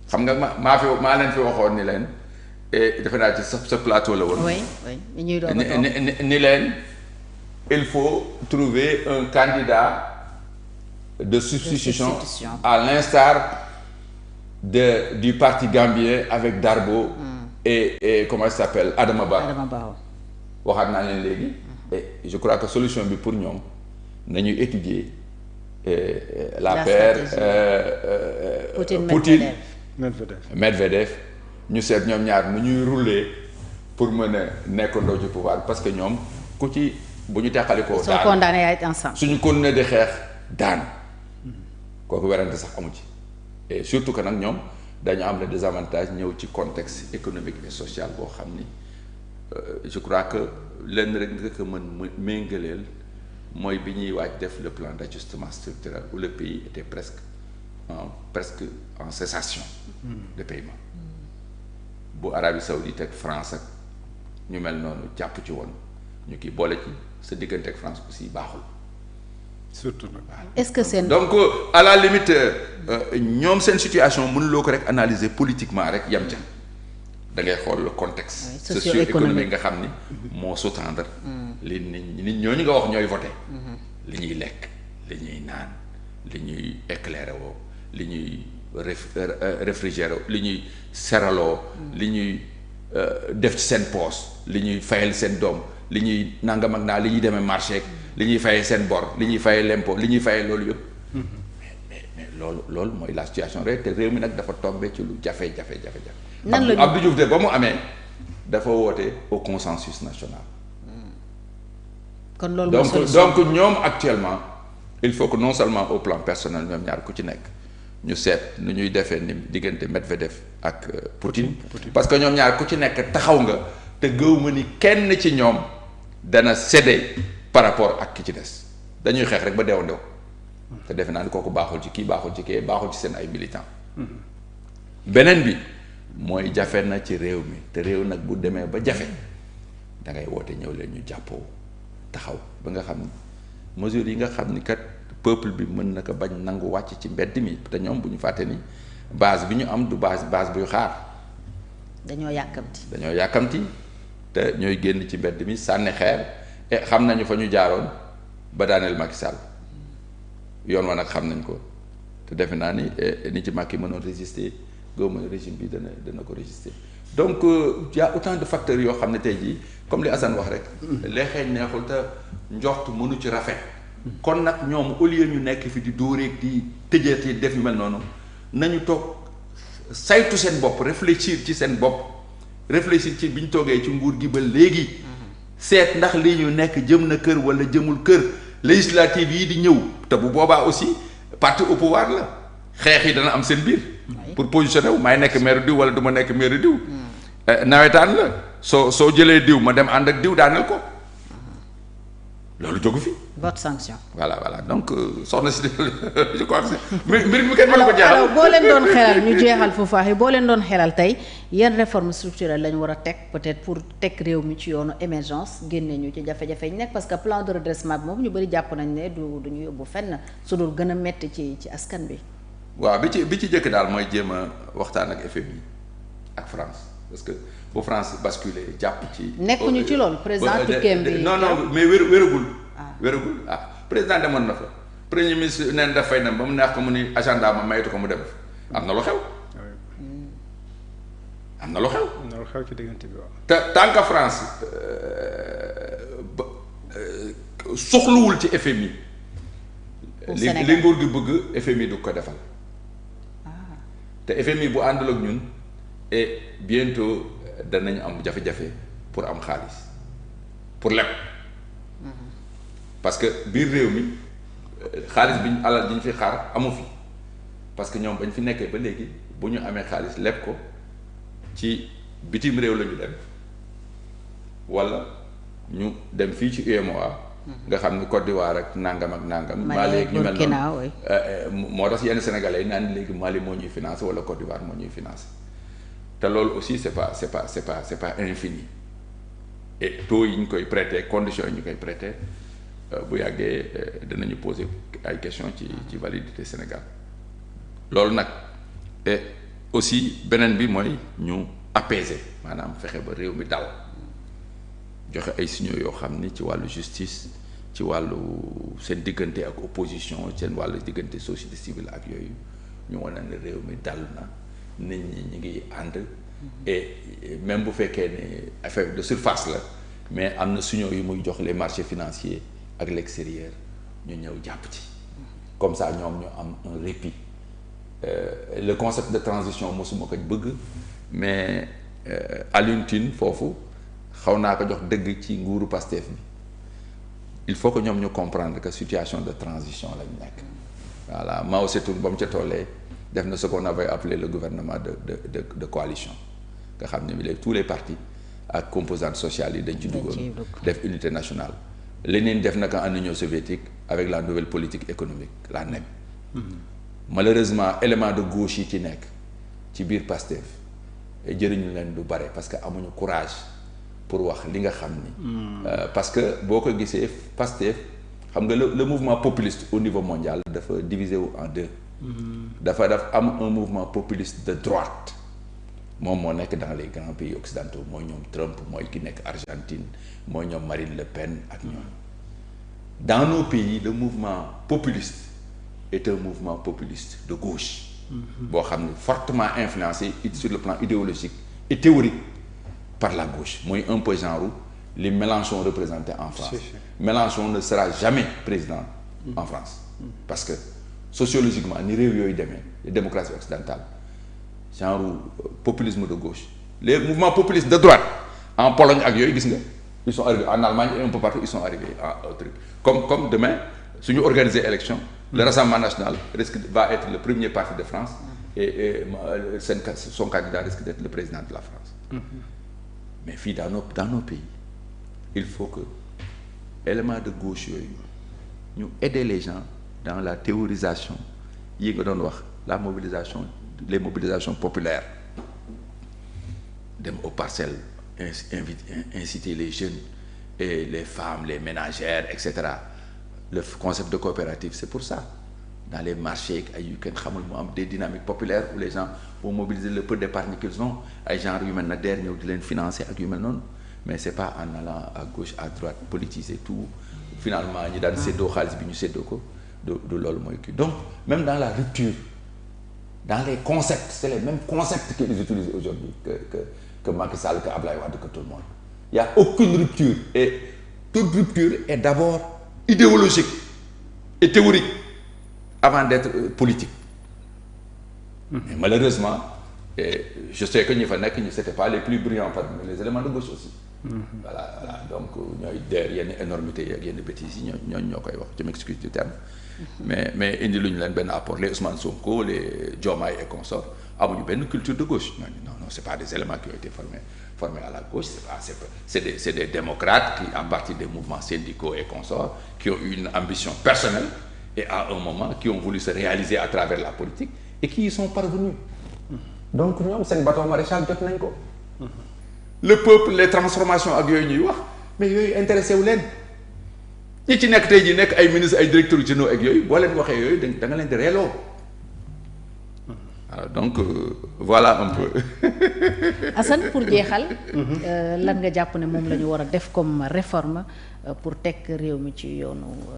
xam nga maa leen fi waxoon ni leen defe naa ci sa plateau la woon. oui oui ñuy doon ni leen il faut trouver un candidat de substitution à l'instar du parti gambien avec Darbo et comment il s'appelle Adama Barrow waxaat naa leen léegi et je crois que solution bi pour ñoom nañuy étudier la paire Poutine Medvedev ñu seet ñoom ñaar nu ñuy rouler pour mën a nekkandoo ci pouvoir parce que ñoom ku ci bu ñu teqalikoo daan condamné à être ensemble suñu continuer di xeex daan kooku werante sax amu ci et surtout que nag ñoom dañu am le désavantage ñëw ci contexte économique et social boo xam ni je crois que lenn rek nga ko mën méngaleel mooy bi ñuy waaj def le plan d'ajustement structurel où le pays était presque en cessation de paiement bu Arabie Saoudite ak France ak ñu mel noonu jàpp ci woon ñu kii boole ci sa diggante ak France aussi baaxul surtout nag. est-ce que seen. donc à la limite ñoom seen situation mënuloo ko rek analyser politiquement rek yam ca da ngay xool le contexte socio-économique nga xam ni moo sous-tendre li nit ñooñu nga wax ñooy voté li ñuy lekk li ñuy naan li ñuy éclairer woo li ñuy réfrigérer li ñuy seraloo li ñuy def ci seen poos li ñuy fayal seen doom li ñuy nangam ak naa li ñuy demee marché li ñuy fayee seen bor li ñuy fayee l'impôt li ñuy fayee loolu yëpp mais loolu mooy la situation rek te réew mi nag dafa tombé ci lu jafe-jafe nan la Abdou Diouf de ba mu amee dafa woote au consensus national. kon loolu donc ñoom actuellement il faut que non seulement au plan personnel ñoom ñaar ku ci nekk ñu seet nu ñuy defee ni diggante Medvedev ak Poutine parce que ñoom ñaar ku ci nekk taxaw nga te gëw ma ni kenn ci ñoom dana céder par rapport ak ki ci des dañuy xeex rek ba deew te defe naa ni kooku baaxul ci kii baaxul ci kii baaxul ci seen ay militants. beneen bi mooy jafe na ci réew mi te réew nag bu demee ba jafe da ngay woote ñëw leen ñu jàppoo taxaw ba nga xam ni mesures yi nga xam ni kat peuple bi mën na ko bañ nangu wàcc ci mbedd mi te ñoom bu ñu fàtte ni base bi ñu am du base buy xaar. dañoo yàkkamti te ñooy génn ci mbedd mi sànni xeer et xam nañu fa ñu jaaroon ba daaneel Macky Sall yoon wa nag xam nañ ko te defe naa ni ni ci Macky mënoon résister góob régime bi dana ko résister donc y a autant de facteurs yoo xam ne tey jii comme li Assane wax rek. lee xeeñ neexul te njort mënu ci rafet. kon nag ñoom au lieu ñu nekk fi di dóoreeg di tëjati def yu mel noonu nañu toog saytu seen bopp réfléchir ci seen bopp réfléchir ci bi ñu toogee ci nguur gi ba léegi. seet ndax lii ñu nekk jëm na kër wala jëmul kër législative yi di ñëw te bu boobaa aussi parti au pouvoir la xeex yi dana am seen biir. pour positionner wu maay nekk maire diw wala du ma nekk maire diw. nawetaan la soo jëlee diw ma dem ànd ak diw daaneel ko loolu jógu fi. votre sanction. voilà donc soxna si je crois que mbir mi kenn mënu ko jeexal. alors boo leen doon xelal ñu jeexal foofu wax boo leen doon xelal tey yan réforme structurelle la ñu war a teg peut-être pour teg réew mi ci yoonu émergence génne ñu ci jafe-jafe yi nekk parce que plan de redressement bi moom ñu bëri jàpp nañ ne du ñu yóbbu fenn su dul gën a metti ci askan bi. waaw bi ci jëkk daal mooy jéem a waxtaan ak FMI ak France parce que bu France basculé jàpp ci. nekkuñu ci loolu président tukkeem bi. non mais wéragul. wéragul président demoon na fa premier ministre neen daf fay na ba mu neex ko mu ni agenda ma maytu ko mu dem am na lu xew. am na lu xew ci diggante bi waaw. te tant que France soxluwul ci FMI. li nguur gi bëgg FMI du ko defal. te FMI bu àndul ak ñun et bientôt danañ am jafe-jafe pour am xaalis pour leb parce que biir réew mi xaalis bi alal ji ñu fi xaar amu fi parce que ñoom bañ fi nekkee ba léegi bu ñu amee xaalis leb ko ci bitim réew la ñu dem wala ñu dem fii ci UEMOA. nga xam ni Côte d'Ivoire ak nangam ak nangam. Mali léegi ñu mel noonu moo tax yenn Sénégalais yi naan léegi Mali moo ñuy financé wala Côte d'Ivoire moo ñuy financé te loolu aussi c'est pas infini et taux yi ñu koy prêter conditions yi ñu koy prêter bu yàggee dinañu poser ay questions ci validité Sénégal loolu nag et aussi beneen bi mooy ñu apaiser maanaam fexe ba réew mi dal joxe ay signaux yoo xam ni ci wàllu justice ci wàllu seen diggante ak opposition seen wàllu diggante société civile ak yooyu ñu wane ne réew mi dal na nit ñi ñu ngi ànd et même bu fekkee ne affaire de surface la mais am na signaux yu muy jox les marchés financiers ak l'extérieur ñu ñëw jàpp ci comme ça ñoom ñu am un répit le concept de transition mosuma ko bëgg mais Alioune Tine foofu xaw naa ko jox dëgg ci nguuru Pastef bi il faut que ñoom ñu comprendre que situation de transition lañ nekk voilà Mao Tse-tung ba mu ca tollee def na ce qu'on avait appelé le gouvernement de coalition nga xam ne léegi tous les partis ak composantes sociales yi dañ ci duggoon def unité nationale Lénine def na ko en Union soviétique avec la nouvelle politique économique la NEP malheureusement élément de gauche yi ci nekk ci biir Pastef jëriñu leen du bare parce que amuñu courage pour wax li nga xam ni parce que boo ko gisee Pastef xam nga le mouvement populiste au niveau mondial dafa divisé wu en deux dafa am un mouvement populiste de droite moom moo nekk dans les grands pays occidentaux mooy ñoom Trump mooy ki nekk Argentine mooy ñoom Marine Le Pen ak ñoom dans nos pays le mouvement populiste est un mouvement populiste de gauche boo xam ne fortement influencé sur le plan idéologique et théorique par la gauche mooy un peu genre li Mélenchon représenté en France Mélenchon ne sera jamais président en France parce que sociologiquement ni réew yooyu demee les démocraties occidentales genre populisme de gauche les mouvements populistes de droite en Pologne ak yooyu gis nga ils sont arrivés en Allemagne et un peu partout ils sont arrivés au truc comme demain suñu organiser élection le Rassemblement national va être le premier parti de France et son candidat risque d'être le président de la France mais fii dans nos pays il faut que élément de gauche yooyu ñu aider les gens dans la théorisation yi nga doon wax les mobilisations populaires dem aux parcelles inciter les jeunes et les femmes les ménagères etc. Le concept de coopérative c'est pour ça dans les marchés ay yu kenn xamul mu am des dynamiques populaires où les gens vont mobiliser le peu d'épargne qu'ils ont ay genre yu mel na DER ñëw di leen financer ak yu mel noonu mais c'est pas en allant à gauche à droite politiser tout finalement ñi daan séddoo xaalis bi ñu séddoo ko du loolu mooy kii donc même dans la rupture dans les concepts c'est les mêmes concepts qu'ils utilisent aujourd'hui que Macky Sall que Ablaye Wade que tout le monde il y a aucune rupture et toute rupture est d'abord idéologique et théorique avant d'être politique mais malheureusement et je sais que ñi fa nekk ñi c'était pas les plus brillants parmi les éléments de gauche aussi voilà donc ñooy der yenn énormité yi ak yenn bêtises yi ñoo koy wax je m'excuse du terme mais indi lu ñu leen benn apport les Ousmane Sonko les Diomaye et consorts amuñu benn culture de gauche non c'est pas des éléments qui ont été formés à la gauche c'est des démocrates qui à partir des mouvements syndicaux et consorts qui ont eu une ambition personnelle et à un moment qui ont voulu se réaliser à travers la politique et qui y sont parvenus donc ñoom seen bateau maréchal jot nañ ko le peuple les transformations ak yooyu ñuy wax mais yooyu intéressé wu leen ñi ci nekk tey jii nekk ay ministres ay directeurs généraux ak yooyu boo leen waxee yooyu da nga leen di reeloo waaw donc voilà un peu. Assane pour jeexal. lan nga jàpp ne moom la ñu war a def comme réforme pour teg réew mi ci yoonu.